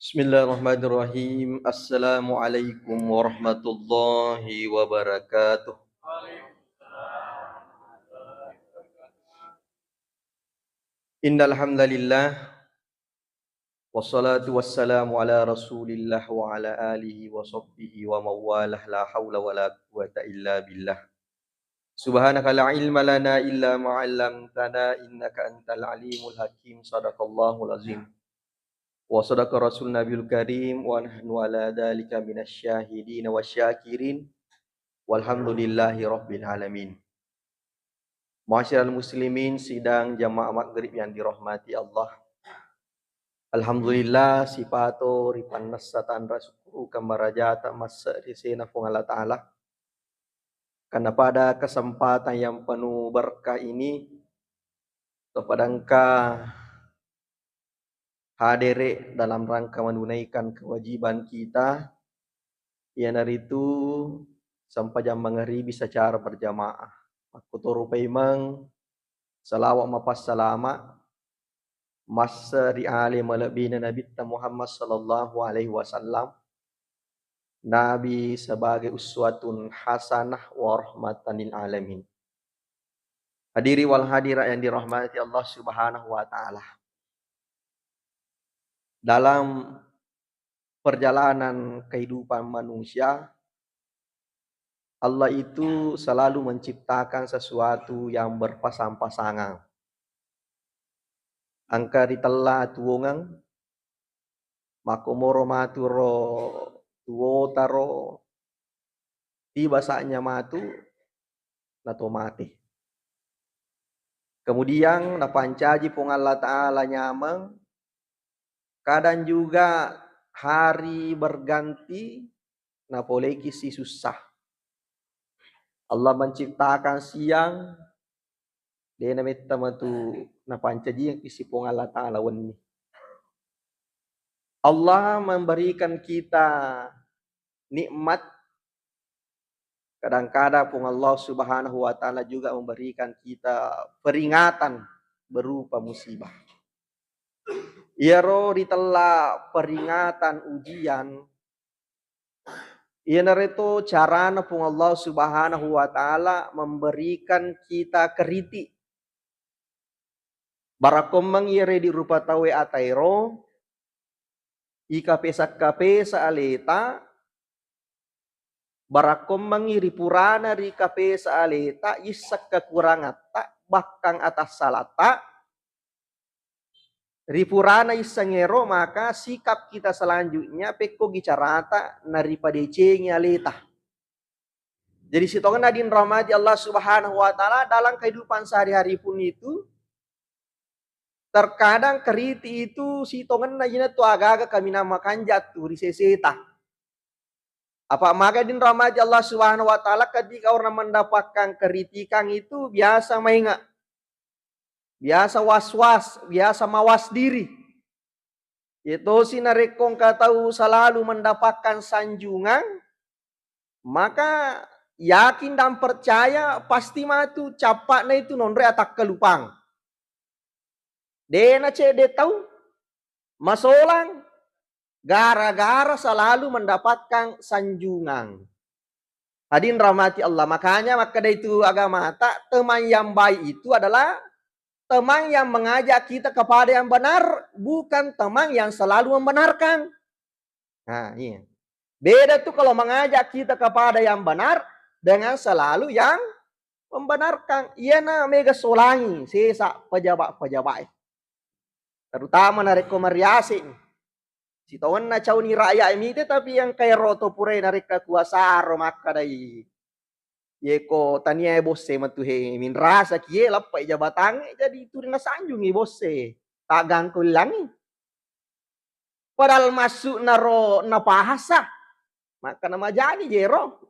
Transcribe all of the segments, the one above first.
Bismillahirrahmanirrahim. Assalamualaikum warahmatullahi wabarakatuh. Innal hamdalillah wassalatu wassalamu ala Rasulillah wa ala alihi wa sahbihi wa mawalah la haula wala quwata illa billah. Subhanaka la ilma lana illa ma 'allamtana innaka antal alimul hakim. Shadaqallahul azim. Wa sadaqa rasul nabiyul karim wa nahnu ala dzalika minasyahidin wasyakirin. Walhamdulillahi rabbil alamin. Ma'asyiral muslimin sidang jamaah maghrib yang dirahmati Allah. Alhamdulillah sipato ripan nasatan rasukuru kamarajata masa risena fung Allah Ta'ala. Karena pada kesempatan yang penuh berkah ini, kepada engkau hadere dalam rangka menunaikan kewajiban kita, yang dari itu sampai jam mengharibi secara berjamaah. Aku turu memang salawat mapas salama masa di alim malabina Nabi Muhammad sallallahu alaihi wasallam. Nabi sebagai uswatun hasanah wa rahmatan lil alamin. Hadiri wal hadirat yang dirahmati Allah Subhanahu wa taala. Dalam perjalanan kehidupan manusia, Allah itu selalu menciptakan sesuatu yang berpasang-pasangan. Angka ditela tuongang makomoro maturo tuo taro tiba saatnya matu nato mati. Kemudian napancaji pung Allah Ta'ala nyamang, kadang juga hari berganti napoleki si susah. Allah menciptakan siang, dia namita matu napancaji yang isi pung Allah Ta'ala wani. Allah memberikan kita nikmat. Kadang-kadang pun Allah Subhanahu wa taala juga memberikan kita peringatan berupa musibah. Ia roh ditela peringatan ujian. Ia nareto carana pun Allah Subhanahu wa taala memberikan kita keriti. Barakomang ire di rupa tawe atairo ika pesa aleta barakom mangiri purana ri kape saaleta isak kekurangan tak bahkan atas salata ri purana isangero maka sikap kita selanjutnya peko gicarata naripada cengi aleta. Jadi sitongan nadin rahmati Allah Subhanahu wa taala dalam kehidupan sehari-hari pun itu terkadang keriti itu sitongan najina tu agak kami namakan jatuh ri seseta. Apa maka din rahmati Allah Subhanahu wa taala ketika orang mendapatkan kritikan itu biasa maingat. Biasa was-was, biasa mawas diri. Itu sinarekong katau selalu mendapatkan sanjungan, maka yakin dan percaya pasti matu capakna itu nonre atak kelupang. Dena cede tahu masolang gara-gara selalu mendapatkan sanjungan. Hadirin rahmati Allah. Makanya maka dari itu agama tak teman yang baik itu adalah teman yang mengajak kita kepada yang benar, bukan teman yang selalu membenarkan. Nah, iya. Beda tuh kalau mengajak kita kepada yang benar dengan selalu yang membenarkan. Iya na mega solangi sesa pejabat-pejabat. Terutama na rekomariasi. Si tawan na caw ni raya emite tapi yang kaya roto pure narik kekuasaan maka dai yeko tania bosse matuhe min rasa kie lapai jabatan jadi itu na sanjungi bosse tak gangkul langi padahal masuk naro na bahasa maka nama jadi jero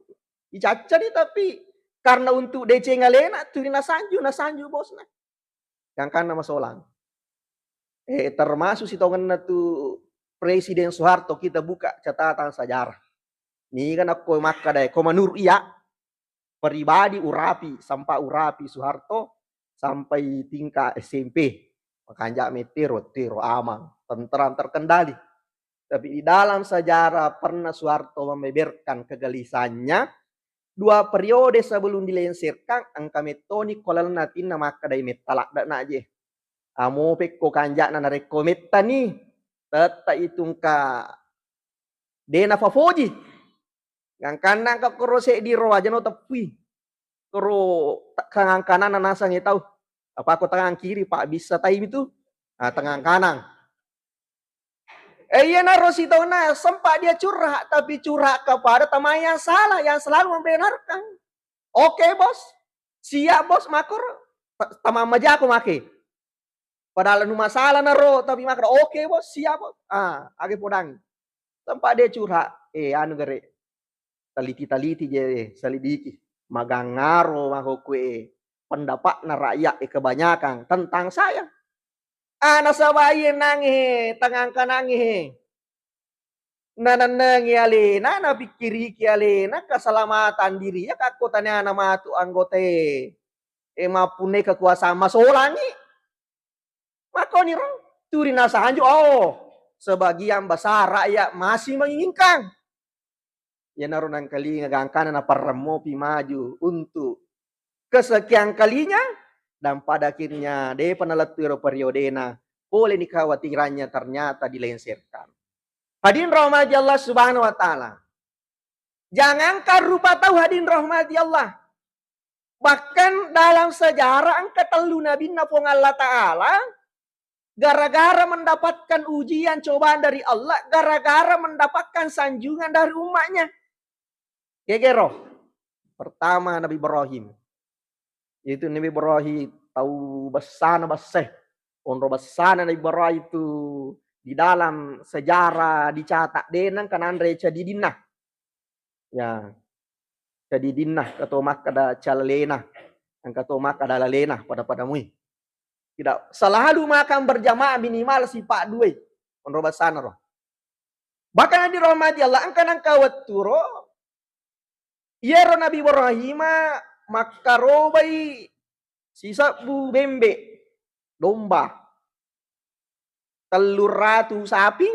dicaca nih tapi karena untuk DC ngalena tu na sanju bosna yang kan nama solang termasuk si tongan na tu Presiden Soeharto kita buka catatan sejarah. Ini kan aku maka deh, komanur iya pribadi urapi sampai Soeharto sampai tingkat SMP. Makanya metero amang tentram terkendali. Tapi di dalam sejarah pernah Soeharto membeberkan kegelisahannya 2 periode sebelum dilensirkan angka metoni kolal natin na makadai metalak dak na aje. Amo pekko kanjak na narekometa nih. Teta itung ka dena fafoji. Ngang kanang ka korose di ro aja no tapi. Koro kangang kanan na nasa tahu. Apa aku tangan kiri Pak bisa time itu? Nah, tangan kanan. Iya na Rositona sempat dia curhat tapi curhat kepada teman yang salah yang selalu membenarkan. Oke bos, siap bos makor, tamam aja aku make. Padahal nu masalah naro tapi makro oke bos siap bos. Age podang. Tempat dia curhat, anu gere. Taliti je selidiki. Magang ngaro mako kue pendapat na rakyat kebanyakan tentang saya. Nasabayin nangi, tangang kanangi. Nananangi alena, napikiri ki alena keselamatan diri ya kakotanya nama tu anggota mapune kekuasaan masolangi. Maka ni ro turi nasanju sebagian besar rakyat masih menginginkan. Ya narunan kali ngagangkan na parremo pi maju untuk kesekian kalinya dan pada akhirnya de penelitian periodena boleh dikhawatirannya ternyata dilensirkan. Hadirin rahmati Allah Subhanahu wa taala. Jangankan rupa tahu hadirin rahmati Allah. Bahkan dalam sejarah angka telu Nabi Nafong Allah Ta'ala gara-gara mendapatkan ujian cobaan dari Allah, gara-gara mendapatkan sanjungan dari umatnya. Gegero. Pertama Nabi Ibrahim. Yaitu Nabi Ibrahim tahu besana baseh. Onro besana Nabi Ibrahim itu di dalam sejarah dicatat denang kanan reca di dinah. Ya. Jadi dinah katomak kada calalena. Ang katomak kada lalena pada mui. Tidak selalu makan berjamaah minimal si pak duwe. Onro besana roh. Bahkan di rahmati Allah angkanang kawat turo. Yero Nabi Ibrahim makarobai sisa bu bembe domba 300 sapi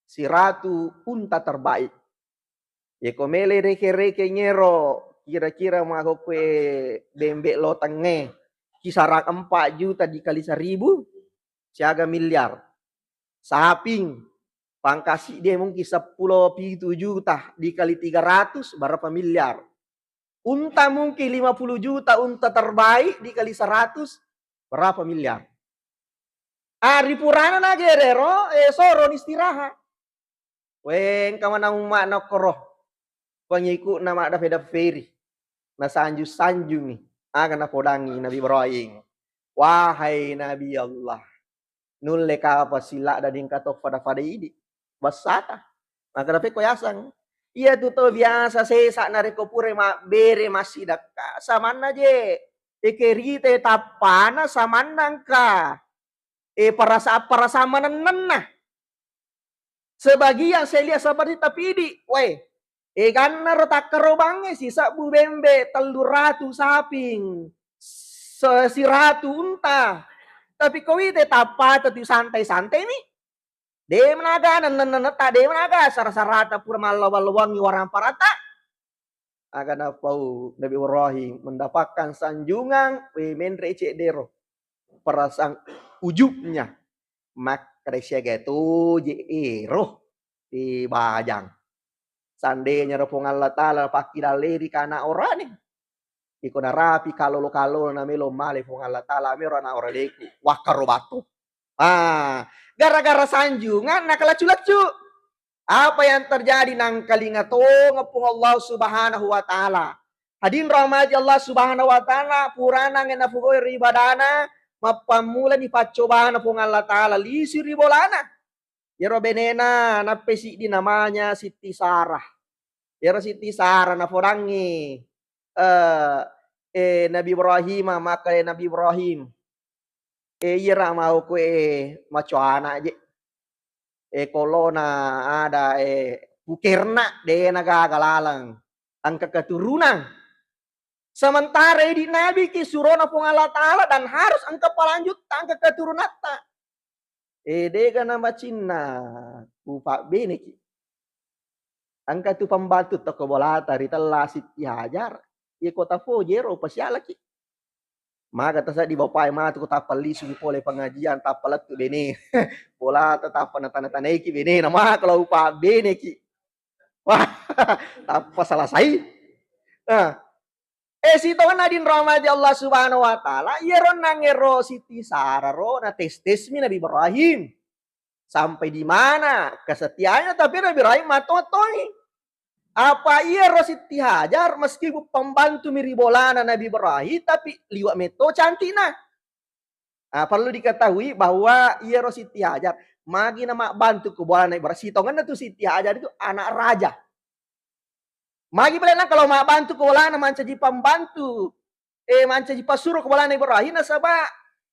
100 unta terbaik. Ya komele reke-reke nyero kira-kira mau kue bembe lo tenge kisaran 4 juta dikali 1000 siaga miliar. Saping pangkasi dia mungkin 10 juta dikali 300 berapa miliar. Unta mungkin 50 juta unta terbaik dikali 100 berapa miliar. Ari purana na gerero soron istirahat. Weng kamanang umak na koroh. Pangiku nama ada feda feri. Na sanju nih. Akan na podangi Nabi Ibrahim. Wahai Nabi Allah. Nulle ka apa sila dading katok pada ini. Basata. Maka dapat koyasang. Iya tu to biasa sesak na reko pure bere masih daka. Samana je. Ekerite tapana samanang ka. Para manenah. Sebagian saya lihat seperti tapi di, karena rotak kerobangnya sisa bu bembe 300 saping, 100 unta. Tapi kau itu tapa tapi santai-santai nih. Dia menaga nanata dia menaga sarata pura malawangi warang parata. Akan apa Nabi Ibrahim mendapatkan sanjungan men recek dero perasaan ujubnya mak siaga itu roh di bajang sandenya repong Allah Ta'ala pakila leri kana orang nih ikona rapi kalau na melo male pong Allah Ta'ala mero na ora deku wakarobatu gara-gara sanjungan nak lacu-lacu apa yang terjadi nang kalinga to ngepung Allah Subhanahu wa Ta'ala. Hadirin rahmati Allah Subhanahu wa Ta'ala purana ngena pugoi ribadana mapamula ni pacobaan pong Allah Ta'ala lisi ribolana. Yero benena na pesi di namanya Siti Sarah. Yero Siti Sarah na forangi Nabi Ibrahim maka Nabi Ibrahim ira mau kue macuana aja. Kolona ada bukirna de nagagalalang ang keturunan. Sementara di Nabi ki surona pong Allah Ta'ala dan harus angka pelanjut angka keturunan. Dega nama Cina. Upak bene ki. Angka tu pembantu toko bola tari telah Siti Hajar. Ia kota Fojero pasiala ki. Maka tasa di bapai ma tu kota pali sugi pole pengajian tapalat tu bene. Bola tetap tanah ki bene nama kalau upak bene ki. Wah, apa salah saya? Nah, si to nadin rahmati Allah Subhanahu wa taala, ieron nangero Siti Sarah ro na tes mi Nabi Ibrahim. Sampai di mana kesetiaannya tapi Nabi Ibrahim matotoi. Apa ia Siti Hajar meskipun pembantu miribolana Nabi Ibrahim tapi liwat meto cantik nah. Perlu diketahui bahwa ia Siti Hajar magi nama bantu ke bola Nabi Ibrahim. Sitongan itu Siti Hajar itu anak raja. Magi belena kalau mak bantu ke bola manca ji pembantu. Manca ji pasuruh ke bola Nabi Ibrahim nasaba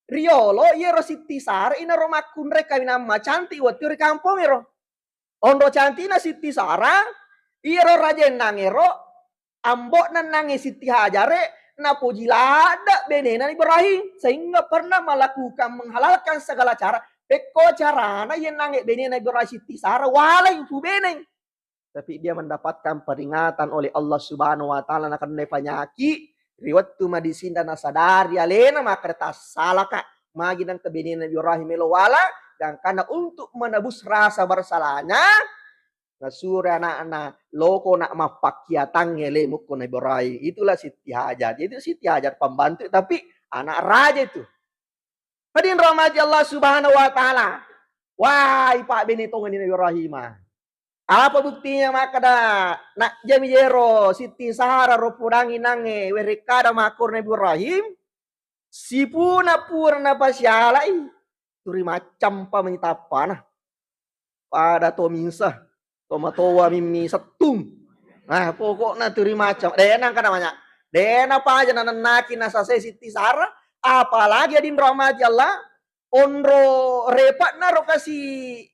Riolo ia Siti Sarah ina romakun reka nama cantik waktu di kampung iro. Ondo cantik na Siti Sarah iro raja nangero ambok nanange Siti Hajare na pujilada benena Ibrahim sehingga pernah melakukan menghalalkan segala cara peko carana yang nange benena Ibrahim Siti Sarah walai fu beneng tapi dia mendapatkan peringatan oleh Allah Subhanahu wa taala akan nepanyaki riwat tu madisin dan sadari alena makreta salaka magi nang kebenena Ibrahim melowala dan karena untuk menebus rasa bersalahnya Nasura anak-anak loko nak mapakiatang ngele mukun Ibrahim. Itulah Siti Hajar. Itu Siti Hajar pembantu tapi anak raja itu. Hadirin rahmati Allah Subhanahu wa taala. Wah, Pak Benito ngene Ibrahim. Apa buktinya maka nak jami jero Siti Sarah ro pudangi nange werikada makur Nabi Ibrahim. Sipuna purna pasyalai. Turi macam pa menitapana. Pada to minsah. Tomatowa mimi setung. Nah, pokoknya turi macam. Denang kan namanya. Dena apa aja nanaki nasase Siti Sarah. Apalagi adin rahmati Allah. Onro repat naro kasih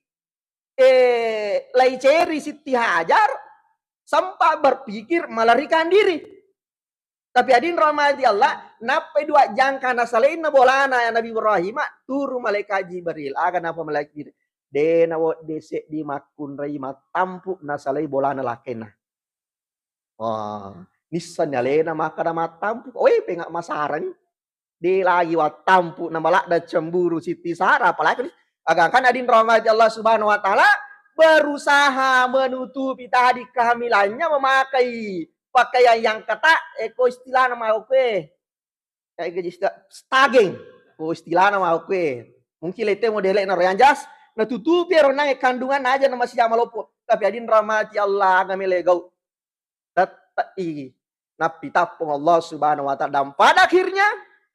laiceri Siti Hajar. Sampai berpikir melarikan diri. Tapi adin rahmati Allah. Nape dua jangka nasalain na bolana ya Nabi Ibrahim. Turu malaikat Jibril. Akan apa malaikat Jibril. Dena wo desek di makun rima tampu nasalai bolana lakena. Nisan lena maka nama tampu. Pengak masaran. Di lagi wa tampu nama lak da cemburu Siti Sarah apalagi agak kan adin rahmati Allah Subhanahu wa taala berusaha menutupi tadi kehamilannya memakai pakaian yang ketat istilah nama oke. Kayak istilah staging. Istilah nama oke. Mungkin lete modelnya yang jas na tutupi ronang kandungan aja nama si Jamalopo. Tapi adin rahmati Allah kami legau. Tatai napi tapung Allah Subhanahu wa taala. Dan pada akhirnya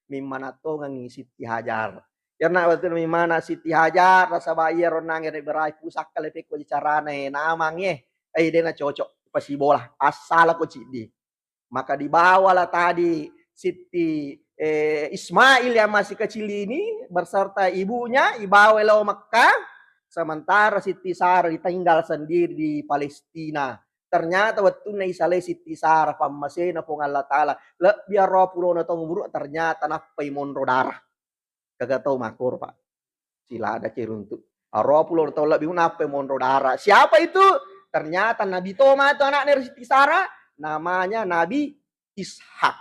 mimana to ngangi Siti Hajar. Karena waktu mimana Siti Hajar rasa bayi ronang yang berai pusak kalepek ko carane namangnya. Dena cocok pasi bola asal ko cidi. Maka dibawalah tadi Siti Ismail yang masih kecil ini berserta ibunya dibawa ke Mekah. Sementara Siti Sarah ditinggal sendiri di Palestina. Ternyata waktu na isale Siti Sarah pamasena pong Allah Ta'ala. Biar roh pulo na tong umur ternyata napay monro darah. Kagak tahu makur Pak. Sila ada ciruntuk. Roh pulo na tong lebih napay monro darah. Siapa itu? Ternyata Nabi Toma itu anak dari Siti Sarah. Namanya Nabi Ishak.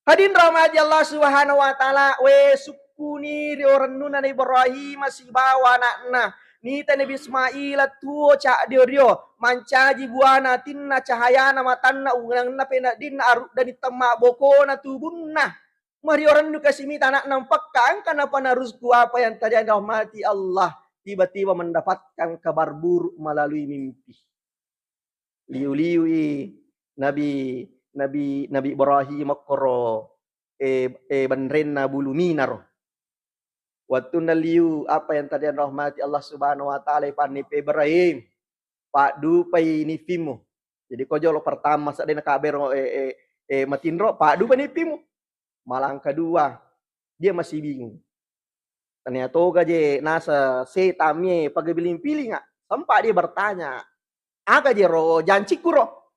Hadirin rahmati Allah Subhanahu wa taala sukuni orang nuna Ibrahim masih bawa anak-anak. Nita Nabi Ismail tuo cak dio mancaji buana tinna cahayana matanna ungang na pena din aruk dan temak bokona tubunna. Mari orang nu kasih mita anak nampak kan kenapa narusku apa yang tadi rahmati Allah tiba-tiba mendapatkan kabar buruk melalui mimpi. Liu-liui Nabi Ibrahim makro banrenna bulu minar. Waktu naliu apa yang tadi rahmati Allah Subhanahu wa taala pani Ibrahim. Pak du pai nifimu. Jadi kojolo pertama sadena kabar matinro Pak du pai nifimu. Malang kedua dia masih bingung. Ternyata gaje nasa setamye pagabiling piling sempat dia bertanya. Aga jero janji kuro.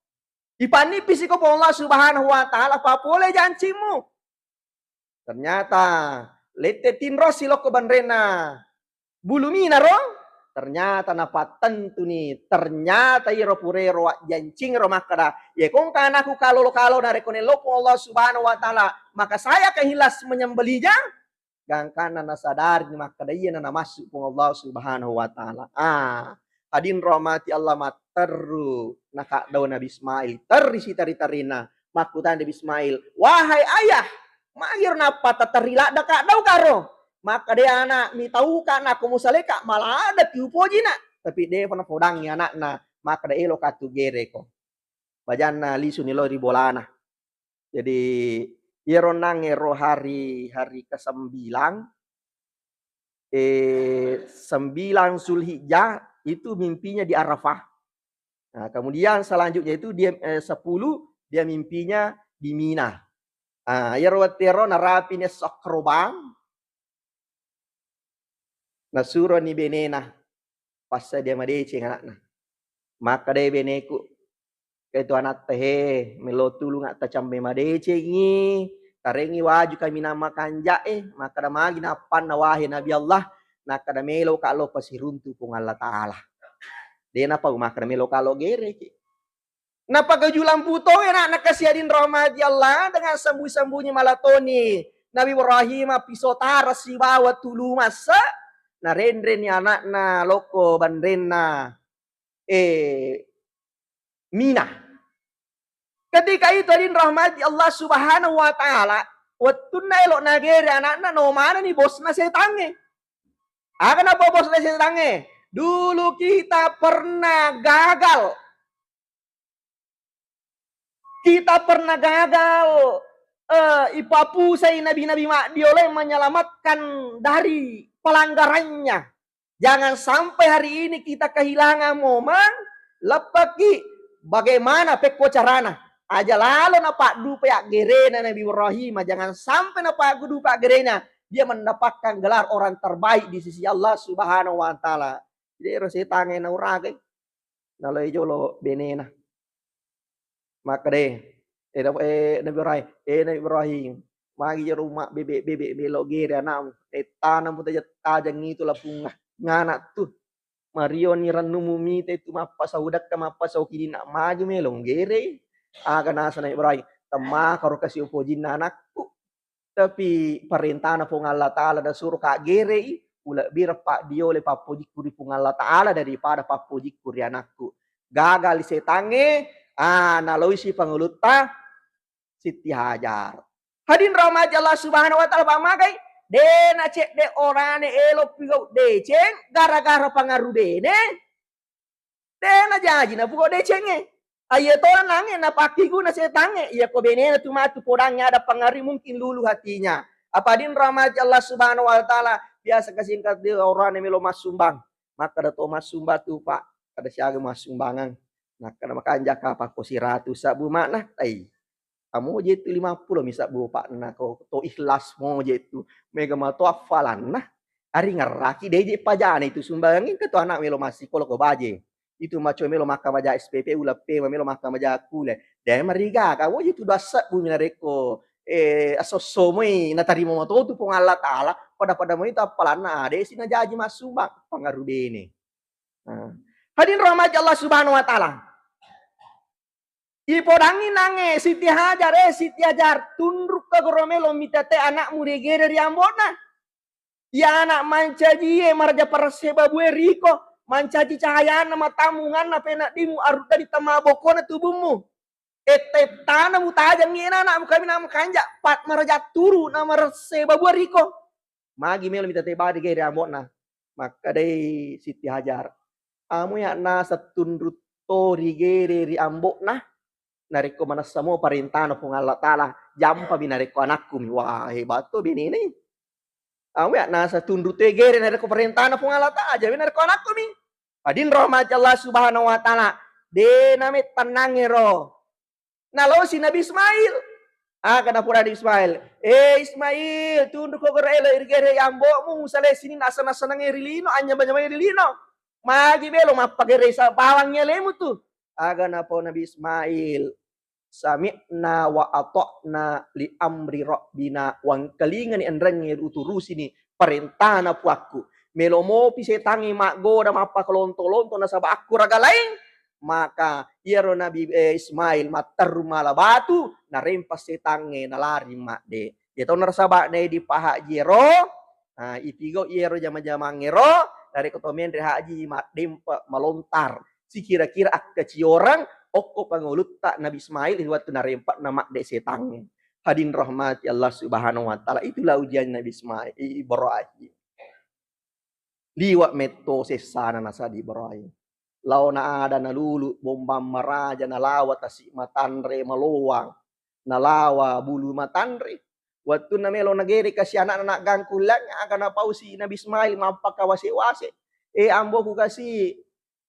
Ipanipis ko po Allah Subhanahu wa taala papole jancimu. Ternyata letetin rosilo ko bandrena. Bulu mina ro. Ternyata napatan tu ni. Ternyata iro purero jancing ro makada. Ya kong kan aku kalau dari konelo Allah subhanahu wa ta'ala. Maka saya kehilas menyembelihnya. Gangkana na sadar ni makada iya na masuk pun Allah subhanahu wa ta'ala. Adin rahmati Allah materu. Naka daw Nabi Ismail. Terisi tari-tarina. Makutan Nabi Ismail. Wahai ayah. Magir napa tatarila daka daw karo. Maka dia anak mi tahu kan aku musaleka malah ada tiupoji na. Tapi dia pernah podangnya anak na. Maka dia elo katu gere ko. Bajana lisu nilo ribolana. Jadi yeronang ero hari ke-9 9 Zulhijjah itu mimpinya di Arafah. Nah, kemudian selanjutnya itu dia 10 dia mimpinya di Mina. Yerwatero narapine sokrobang nasuro ni benena pas dia madece anakna. Maka dia beneku itu anak teh melotulu ngak tacambe madece ngi tarengi waju kami nama kanja maka da magi napan nawahi Nabi Allah nakada melo kalau pasiruntu kung Allah Ta'ala. Dia napa maka melo kalau gere ki. Napa gajulang puto enak nakasiadin rahmati Allah dengan sembuh-sembuhnya malatoni. Nabi Ibrahim pisotara si bawa tulu masa na rendre ni anak na loko bandrena Mina. Ketika itu adin rahmati Allah subhanahu wa ta'ala waktu na elok nagere anak na no mana ni bos na setange. Kenapa bos na setange? Dulu kita pernah gagal. Kita pernah gagal. Ipapu saya nabi-nabi dioleh menyelamatkan dari pelanggarannya. Jangan sampai hari ini kita kehilangan momen lepaki bagaimana peko carana. Aja lalu napak dupa gerena Nabi Ibrahim. Jangan sampai napak dupa gerena. Dia mendapatkan gelar orang terbaik di sisi Allah subhanahu wa ta'ala. Jadi rasa tangan na uragai. Nalo jolo benena. Maka deh. Nabi Ibrahim. Magi rumah bebek belok gere anak. Tanam pun tajang itu lapung nganak tuh. Mario ni ranumu mite itu mapa saudak ka mapa saukini nak maju melong gere. Nasa Nabi Ibrahim. Tema karo kasih upojin anakku. Tapi perintah na pung Allah Ta'ala da suruh kak gere. Ula bir pak dia oleh papojiku di pung Allah Ta'ala daripada papojiku di anakku. Gagal setange. Naloi si panguluta Siti Hajar. Hadin rahmat Allah subhanahu wa ta'ala pamagai. Dena cek de orane elo pigau deceng. Gara-gara pangaruh dene. Dena jaji na pugau decenge. Ayo toran nange na pakiku na setange. Iya ko benena tumatu podangnya ada pengaruh mungkin lulu hatinya. Apa din rahmat Allah subhanahu wa ta'ala. Biasa kasingkat dia orane melo mas sumbang. Maka ada to mas sumba tu pak. Ada siaga mas sumbangan. Nah, karena makan jaka apa ko si ratu sabu makna tai. Kamu je itu 50 misal bu pak na ko to ikhlas mo je itu. Mega ma to afalan nah. Ari ngaraki deh je pajana itu sumbangin ke to anak melo masih kalau ko baje. Itu maco melo maka baja SPP ulape melo maka baja kule. Dai mariga kamu je itu dasa bu minareko. Asoso mo na tarimo mo to tu pong Allah Ta'ala pada mo itu afalan na deh sina jaji masumbang pangaruh dene. Hadirin rahmat Allah subhanahu wa ta'ala. Ipodangi nange Siti Hajar tunduk ke goromelo mitate anak murege dari ambona. Ya anak mancaji marja perseba bue riko mancaji cahaya nama tamungan na penak dimu arut dari tamabokona tubuhmu. Tanah mutajang ngena anak kami nama kanja pat marja turu nama perseba bue riko. Magi melo mitate badi dari ambona. Maka dei Siti Hajar. Amu ya na setundrut to rigere ri ambona. Nariko mana semua perintah na pung Allah Ta'ala jampa binariko anakku wah hebat tuh bini ini ya nasa tunduk tegere nariko perintah na pung Allah Ta'ala jadi nariko anakku mi padin rahmat Allah subhanahu wa ta'ala de namit tenangero nalo si Nabi Ismail kana pura Nabi Ismail Ismail tunduk ko gerelo irgere yambo mu sale sini nasa nange rilino anya banyak rilino magi belo mapagere sa bawangnya lemu tuh na po Nabi Ismail sami'na wa ata'na li amri rabbina wang kalingan ni andrangi uturusi ni perintah na puakku melomopi setangi mak goda mapa kelonto-lonto na sabak aku raga lain, maka iero Nabi Ismail mater mala batu na rempas setange na lari mak de. Itu narsabak na di paha jero, itigo iero jama-jama ngero dari kotomen haji mak dempa malontar. Si kira-kira ak keci orang okko pangulut tak Nabi Ismail waktu na rempak na mak de setange. Hadin rahmati Allah Subhanahu wa taala, itulah ujian Nabi Ismail Ibrahim. Liwat meto sesana nasa di Ibrahim. Lau na ada na lulu bombam maraja na lawa tasi matanre maluang. Na lawa bulu matanre. Waktu na melo nageri kasi anak-anak gangkulan akan apa si Nabi Ismail mampak kawase-wase. Ambo ku kasi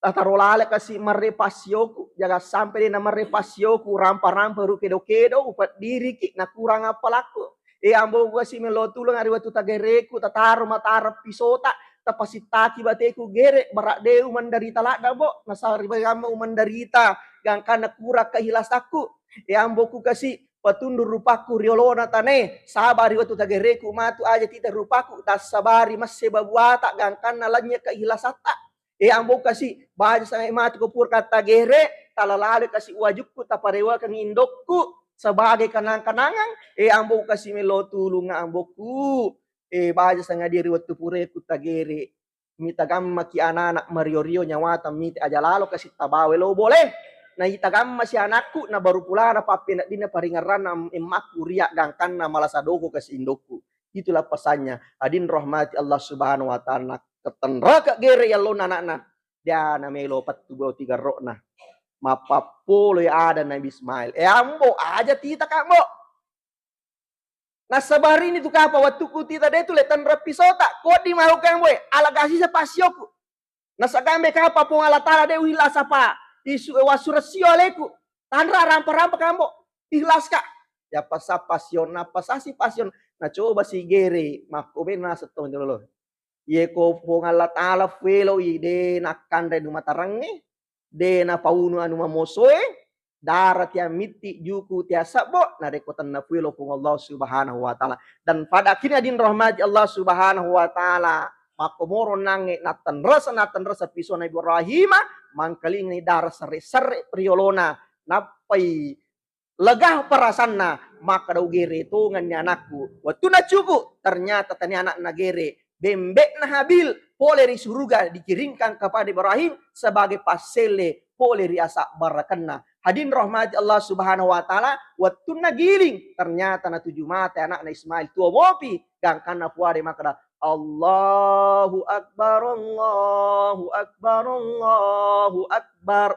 tatarolale kasi marepasyoku, jaga sampai na marepasyoku rampa-rampa ru kedo-kedo upat diri ki na kurang apa laku. Ambo kasi melo tulung ari watu tagereku tataru matarap pisota tapasitaki bateku gere barak deu mandarita lada bo nasari bagama mandarita gangkan kurak kehilasaku. Ambo ku kasi patundur rupaku riolona tane sabari watu tagereku matu aja tita rupaku tas sabari mas sebabuata gangkan nalanya kehilasata. Ambo kasi baja sa mati ko pur kata gere talalale kasi wajukku taparewa kang indokku sebagai kanang-kanangan. Ambo kasi melo tulung nga amboku. Baja sa ngadiri waktu pure ku tagere mitagam maki anak mario-rio nyawata miti aja lalo kasi tabawe lo boleh. Na itagam si anakku na baru pula na papi na dina paringaran na emakku riak gangkan na malasadoko kasi indokku. Itulah pesannya. Adin rahmati Allah Subhanahu wa taala. Ketenraka gere ya lo nanakna dia na melo patu bo tiga rokna mapapolo ya ada Nabi Ismail. Ambo aja tita kamo nasabari ni tu kapa waktu ku tita de tu letan rapisota ko di mau kang boy alagasi sa pasyoku nasagambe kapa pong alatara de uhila sapa isu wasurasio aleku tanra rampa-rampa kambo ihlas ka ya pasa pasion na pasasi pasion na coba si gere makobe na setong dulu. Ye ko po nga latala felo de nakkan re numatarange de na pauno anu mamosoe darat ya miti juku tia sabo na rekotan na felo po Allah Subhanahu wa taala. Dan pada akhirnya din rahmati Allah Subhanahu wa taala makomoro nange natan rasa piso na Ibrahim mangkaling ni dar sare-sare priolona napai legah perasanna maka dau gere to ngannya anakku waktu na cukup ternyata tani anak nagere bembek na Habil poleri suruga dikirimkan kepada Ibrahim sebagai pasele poleri asa barakanna. Hadin rahmati Allah Subhanahu wa taala waktu nagiling ternyata na 7 mata anak na Ismail tua mopi gangkan na puade makada Allahu akbar Allahu akbar Allahu akbar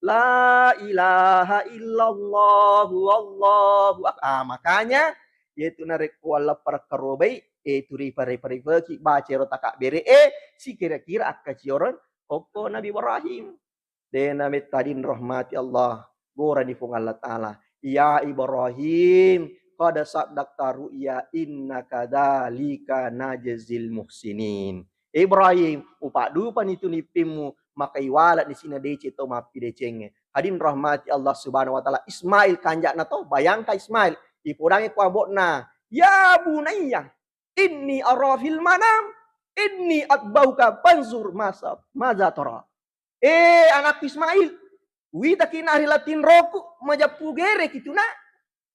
la ilaha illallah wallahu akbar. Makanya yaitu narek wala perkarobai turi pare-pare ki baca rotaka bere si kira-kira akaci orang koko Nabi Ibrahim de namit tadin rahmati Allah gora di fung Allah taala ya Ibrahim qad saddaqta ru'ya innaka dzalika najzil muhsinin. Ibrahim upadu panitu nipimu maka iwala di sini dece to mapi decenge. Hadin rahmati Allah Subhanahu wa taala Ismail kanjak na to bayangka Ismail ipudangi ku ambokna ya bunayya inni arafil manam inni atbauka panzur maza tara. Anak Ismail wita kinari latin roku majapu gere kitu na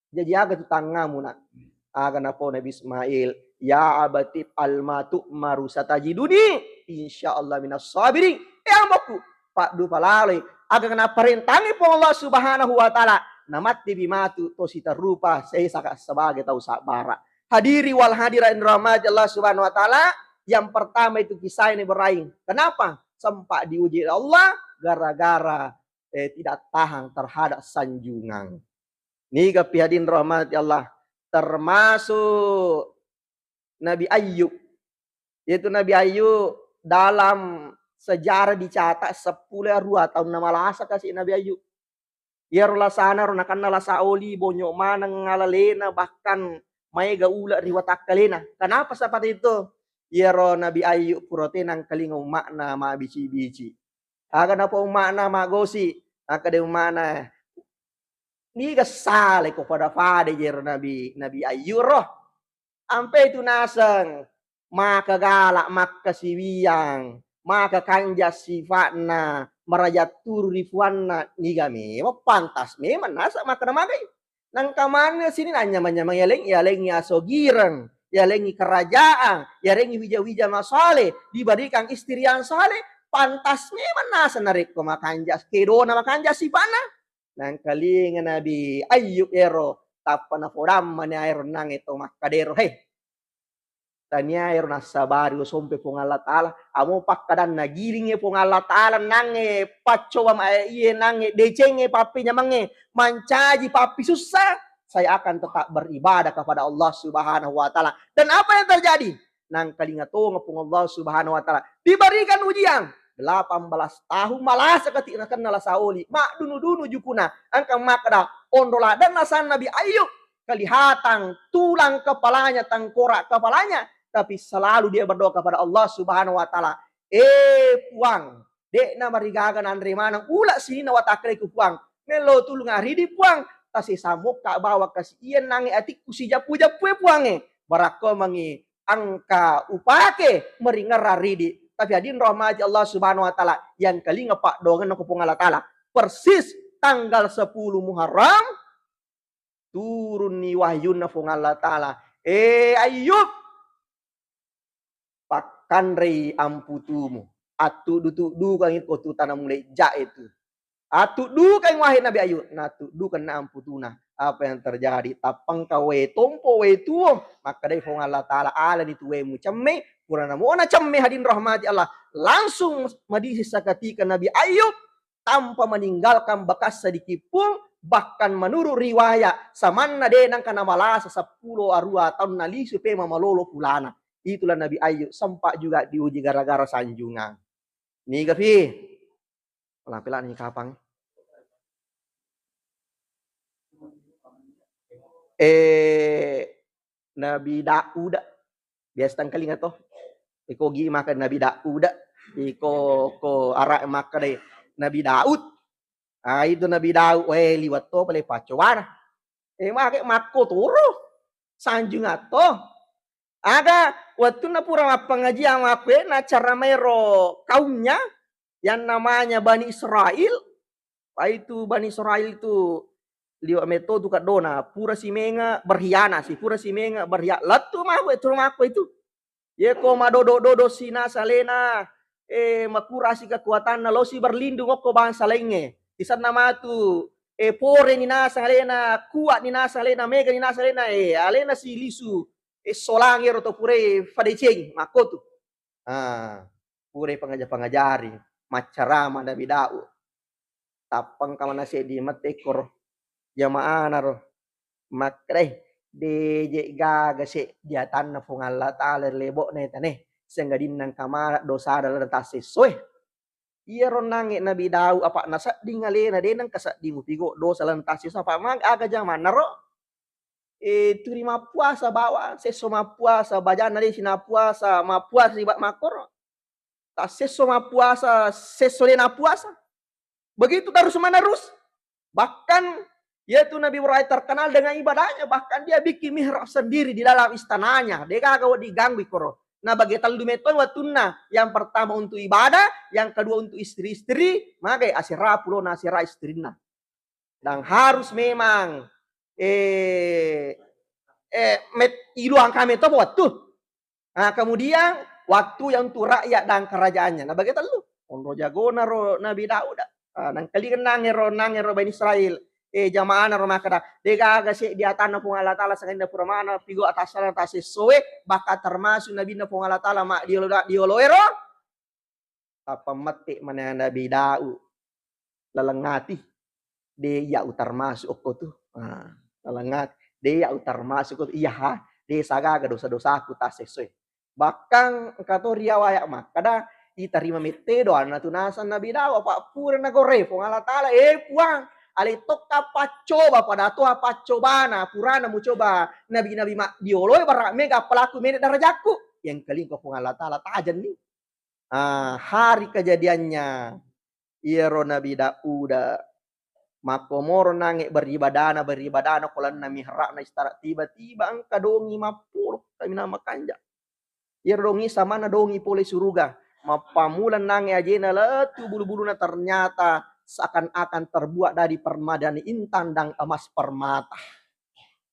jadi aga tu tangamu na aga na po Nabi Ismail ya abatib almatu marusatajiduni insyaallah minas sabirin. Amboku pak du palale aga kena perintangi po Allah Subhanahu wa taala namati bimatu to sita rupa saya sebagai tau sabara. Hadiri wal hadirin rahmat Allah Subhanahu wa taala. Yang pertama itu kisah ini Ibrahim. Kenapa? Sempat diuji Allah gara-gara tidak tahan terhadap sanjungan. Nih hadirin rahmat Allah. Termasuk Nabi Ayub. Yaitu Nabi Ayub dalam sejarah dicatat 10 tahun nama lasa kasih Nabi Ayub. Ya rola sana rona kana lasa oli bonyo mana ngalalena bahkan maiga ula riwatak kalena. Kenapa seperti itu? Ya ro Nabi Ayub purotenang kalingong makna ma bici-bici. Aga na po makna magosi. Aga de makna. Ni kasale ko pada fade jero Nabi Ayub roh. Ampe itu nasang maka galak maka siwiang, maka kanja sifatna merajat turu rifuanna nigame pantas memang nasa maka namagai nang kamane sini nanya manyamang yaleng ya sogirang yalengi kerajaan yalengi wija-wija masale diberikan istri yang saleh pantas memang nasa narik ko makanja kedona makanja sifana nang kalinga nabi Ayub ero tapana podam mani air nang itu makadero tania air nasabari sompe pong Allah Ta'ala amo pakkadan nagiling pong Allah Ta'ala nange paco iye nange decenge papinya mange mancaji papi susah saya akan tetap beribadah kepada Allah Subhanahu wa Ta'ala. Dan apa yang terjadi? Nang kalingato ngepung Allah Subhanahu wa Ta'ala diberikan ujian 18 tahun malah seketika kenal sauli mak dunu jukuna angka makda ondola dan nasan Nabi Ayub kelihatan tulang kepalanya tengkorak kepalanya tapi selalu dia berdoa kepada Allah Subhanahu wa Ta'ala. Puang, dek na marigagan andre manang ula sini na watakre ku puang. Melo tulung ari di puang, tasi samuk ka bawa kasi iyan nangi atik kusija puja puange. Barako mangi angka upake meringara ridi. Tapi adin rahmati Allah Subhanahu wa Ta'ala yang kali ngepak dongan ku Allah Ta'ala. Persis tanggal 10 Muharram turun ni wahyun na Allah Ta'ala. Ayub kanrei amputumu atu du kang itu tu tanam mulai ja itu atu du kang wahid Nabi Ayub natu du kan amputuna apa yang terjadi tapang kawe tompo we tuo maka dai fong Allah Ta'ala ala ni tuwe mu cemme purana mo na cemme hadin rahmati Allah langsung madisi sakatika Nabi Ayub tanpa meninggalkan bekas sedikit pun bahkan menurut riwayat samanna de nang kana malasa 10 arua tahun nali supe mamalolo fulana. Itulah Nabi Ayub sempat juga diuji gara-gara sanjungan. Nih Gavi. Pelan-pelan nih kapang. Nabi Daud. Biasa kali nggak toh? Iko gi makan Nabi Daud. Iko arak makan deh Nabi Daud. Itu Nabi Daud. Liwat to pale pacowana. Make mako turu. Sanjungan toh. Ada waktu na pura pengajian apa na cara mero kaumnya yang namanya Bani Israel. Itu Bani Israel itu liwat metode kat dona pura si menga berhiana si pura si menga berhiana latu mah itu ye ko madodo sina salena makurasi kekuatan lo si berlindung ko bangsa lainnya di sana nama tu pore ni nasa salena kuat ni nasa salena mega ni nasa salena alena si lisu solangir atau pure fadeceng makotu pure pengajari macarama Nabi Daud tapang kamana se di matekor jamaah naro makre deje gaga se dia tanna fung Allah Ta'ala lebo ne tane senggadin nang kamara dosa dalam tase soe iya ronange Nabi Daud apa nasa dingalena de nang kasa dimupigo dosa dalam tase apa mang aga jaman naro terima puasa bawa seso puasa bajana di sina puasa puasa ribat makor tak seso puasa seso lena puasa begitu terus menerus bahkan yaitu Nabi Ibrahim terkenal dengan ibadahnya bahkan dia bikin mihrab sendiri di dalam istananya dia kagak diganggu koro nah bagi taldu meton watuna yang pertama untuk ibadah yang kedua untuk istri-istri maka asira pulo nasira istrina dan harus memang iluang kami itu waktu. Nah, kemudian waktu yang untuk rakyat dan kerajaannya. Nah, bagaimana lu? Onro jagona ro Nabi Daud. Nang kali nangero Bani Israel. Jamaah ro makada. Dega aga se dia tanah pung Allah Ta'ala sangenda puramana pigo atas salah atas sesuai bakal termasuk Nabi na pung Allah Ta'ala mak dioloero. Apa mati mana Nabi Daud. Lalengati. Dia termasuk tuh. Lalengati. Dia termasuk iya dia saga dosa-dosaku tak sesuai bahkan kato riwayat mak kada diterima mete doa natunasan Nabi Daud apa pura nagore pong Allah Ta'ala puang ali toka pacoba pada to apa cobana purana mu coba nabi mak dioloi barak mega pelaku menek darajaku yang kali ko pong Allah Ta'ala tajan nih hari kejadiannya iya ro Nabi Daud makomoro nange beribadana kolan na mihrab na istara tiba-tiba ang kadongi mapuro kami nama kanja Dongi sama na dongi pole suruga. Mapamulan nange ajena letu bulu-bulu na ternyata seakan-akan terbuat dari permadani intan dan emas permata.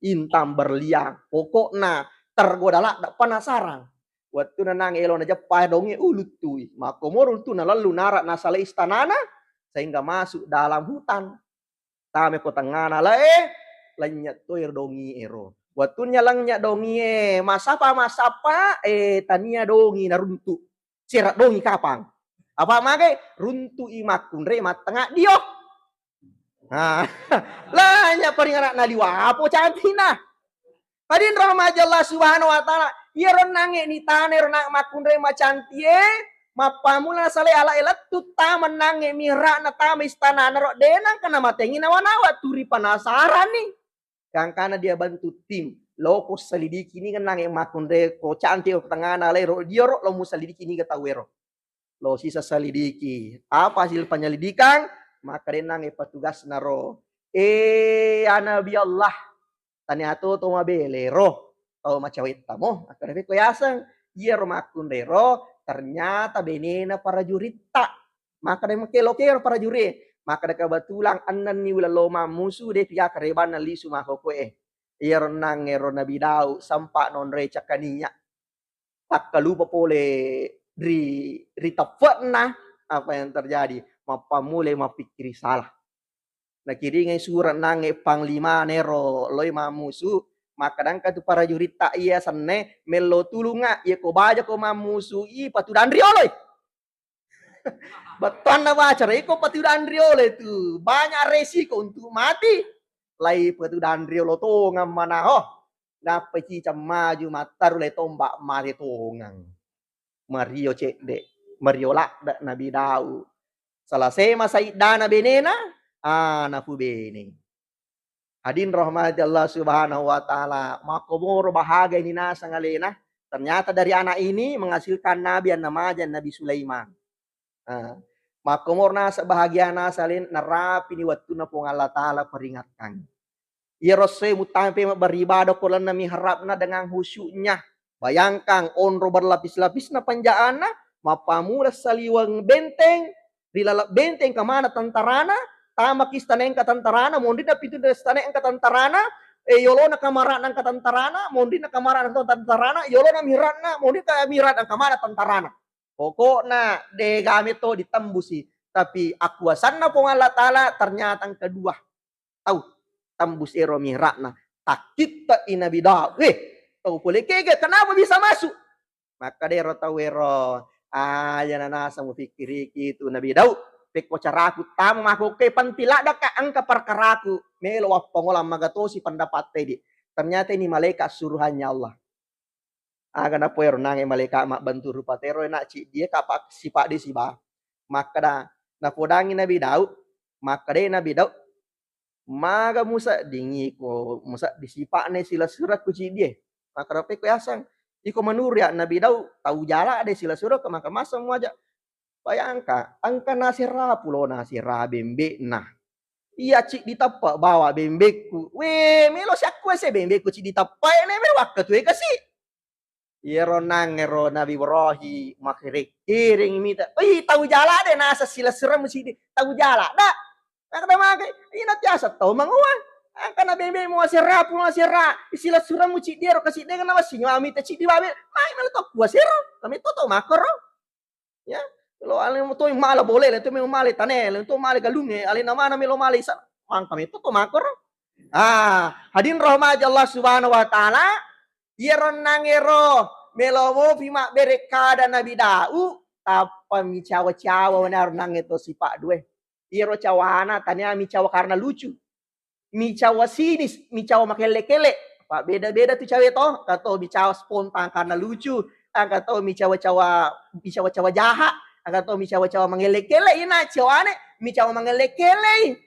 Intan berliang. Pokoknya tergoda lah penasaran. Waktu na nange elon aja dongi ulut tui. Makomorul tu na lalu narak nasale istanana sehingga masuk dalam hutan. Tame ko tangana lenyat toir dongi ero. Waktu nyalangnya dongi masapa tania dongi na runtu. Sirat dongi kapang. Apa magai runtu imakun re matengah dio. Nah, lanya peringanak naliwa apo cantina. Padin rahmat Allah subhanahu wa ta'ala. Iya ron nange ni tane ron makun re macantie. Mapamula sale ala elat tu taman nange mira na tama istana na ro denang kana matengi nawa-nawa turi penasaran nih. Kang kana dia bantu tim loko selidiki ini kan nange makun re ko cantik ko tengah na le ro dia ro lo musalidiki ini katawero. Lo sisa selidiki. Apa hasil penyelidikan? Maka dia nange petugas naro. Nabi Allah. Tanya to mabele roh. Tau macawit tamo. Akhirnya ko yasang. Iya ro makun re ro. Ternyata benena para jurita. Maka dia makelo-kelo para juri. Maka dia kebetulan anan ni wala loma musuh dia pihak kereban na lisu mako koe. Iya ro nange ro Nabi Daud. Sampak non re cakaninya. Tak kalupa pole ritafetna apa yang terjadi. Mapamule mapikiri salah. Nakiringai surat nange panglima nero loy mamusu. Maka dangka tu para jurita iya sanne melo tulunga iya ko baja ko mamusu i patudan rioloy. Beton na baca iko patudan rioloy tu banyak resiko untuk mati. Lai patudan riolo to ngamana ho. Napa cica maju mataru le tombak mari tongang. Mario cek Mario lak Nabi Daud. Selesai masa dana benena nafu bene. Hadin rahmat Allah subhanahu wa ta'ala. Makomoro bahagia ini nasa ngalena. Ternyata dari anak ini menghasilkan Nabi yang namanya Nabi Sulaiman. Makomor nasa bahagia nasa len narapi ni waktu na pong Allah ta'ala peringatkan. Ia rosai mutampe beribadah kolan na miharap na dengan khusyuknya. Bayangkan onro berlapis-lapis na panjaana. Mapamura saliwang benteng. Dilalap benteng kemana tentarana. Tamak istaneng katantarana, mondi na pitu na istaneng katantarana, yolo na kamaran ng katantarana, mondi na kamaran ng katantarana, yolo na mirat na, mondi na mirat ang kamaran tantarana. Pokok na, de gamit to ditembusi. Tapi akwasan na po ng Allah Ta'ala, ternyata ang kedua. Tahu, tembus ero mirat na. Takit ta inabida. Tahu pulih kege, kenapa bisa masuk? Maka dero tahu ero, yan na nasa mo fikiri itu Nabi Daud. Peko caraku tamu mako ke pantila daka angka perkaraku melo pengolam magatosi pendapat tadi. Ternyata ini malaikat suruhannya Allah. Aga na puer nange malaikat mak bantu rupa tero nak ci dia kapak sipak di siba. Maka da na podangi Nabi Daud, maka de Nabi Daud maga musa dingi ko musa disipak ne sila surat ku ci dia. Maka da peko yasang iko menur ya Nabi Daud tahu jala ada sila surat ke maka masam wajah. Bayangkan, angka nasira pulau nasira bembe nah. Iya cik ditapak bawa bembeku. Weh, melo siakku se bembeku cik ditapak ne waktu tu kasih. Iya ronang ero Nabi Ibrahim makhirik kiring minta. Tahu jala deh nasa sila seram mesti tahu jala. Dak. Nak makai. Ina tiasa tahu manguan. Angka na bembe mo asira pulau asira. Sila seram mesti dia ro kasih dengan nama sinyo amita cik di babe. Mai melo to kuasira. Kami to makro. Ya. Lo alin mo to mala boleh le to me mala tanel to mala galunge alin nama na melo mala isa ang kami to makor hadin rahmat Allah subhanahu wa ta'ala yeron nangero melo mo pima berekada Nabi Daud tapa mi cawa-cawa benar nang itu si Pak Due yero cawana tanya mi cawa karena lucu mi cawa sinis mi cawa makele-kele Pak beda-beda tuh cawe toh kato mi cawa spontan karena lucu kato mi cawa-cawa jahat Agato mi cawa-cawa mangelekele ina cawane mi cawa mangelekele.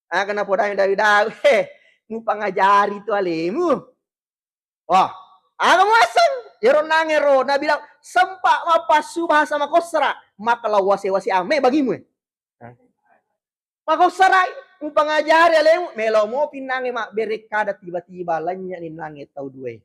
Kana podang David Daud mu pangajari tu alemu. Wah, aga masang yero nangero Nabi Daud sempak mapasu bahasa makosra maka lawase-wase ame bagimu. Makosra mu pangajari alemu melo mo pinange mak berekada tiba-tiba lanya ni nange tau due.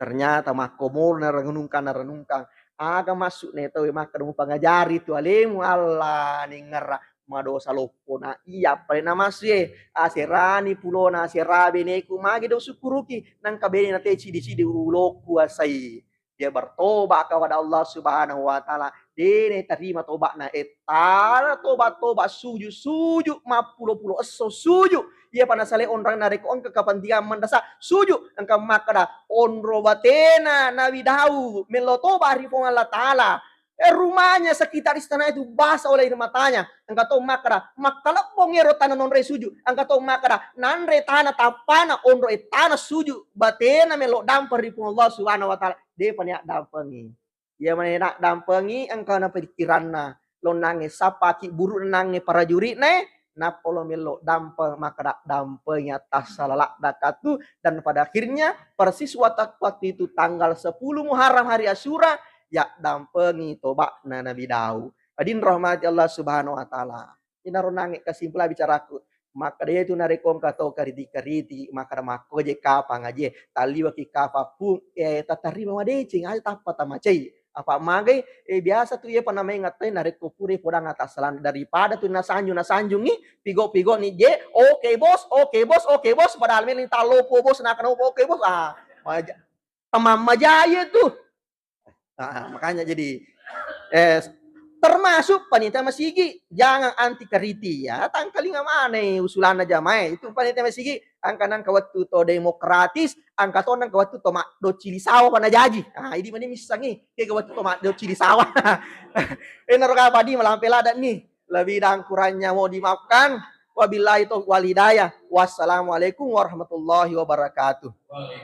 Ternyata makomor na renungkan. Aga masuk neto maka demu pangajari tu alemu Allah ni ngara madosa lopo na iya pare na masye aserani pulona aserabe neku magi do syukuruki nang kabeni na te cidi uloku asai dia bertobat kepada Allah Subhanahu wa taala dene terima tobat na etara tobat suju mapulo eso suju ia pada sale orang narik on ke kepentingan mendasa suju engkau makada onro batena nabi Daud meloto bari pon Allah taala rumahnya sekitar istana itu basah oleh air matanya engkau tahu makada makala pongero tanah nonre suju engkau tahu makada nanre tanah tapana onro tanah suju batena melo dampar di pon Allah Subhanahu wa taala de panya dampengi ia mana nak dampengi engkau na pikiranna lo nange sapaki buru nange para juri ne napolo melo dampe maka dampenya tas salalak dakatu dan pada akhirnya persis waktu itu tanggal 10 Muharram hari Asyura ya dampengi tobat na Nabi Daud. Adin rahmati Allah Subhanahu wa taala. Inaro nangi kesimpulan bicaraku. Maka dia itu narekom kato kariti maka mako je kapa ngaje taliwa ki kapa pun tatarima wadecing aja tapa tamacai apa magai biasa tuh ya panamai ngatain narik kupuri podang atas selan daripada tuh nasanjungi pigo nih je oke bos padahal ini talopo bos nak oke bos tamam majaya tuh makanya jadi termasuk panitia masigi jangan anti kariti ya tangkali mana usulan aja mai itu panitia masigi angkanan kawatu to demokratis angkatonan kawatu to mak do cili sawa pana jaji ini mana misangi ke kawatu to mak do cili sawa enor padi malampela dan nih lebih dan kurangnya mau dimaafkan wabillahi taufiq walhidayah wassalamualaikum warahmatullahi wabarakatuh.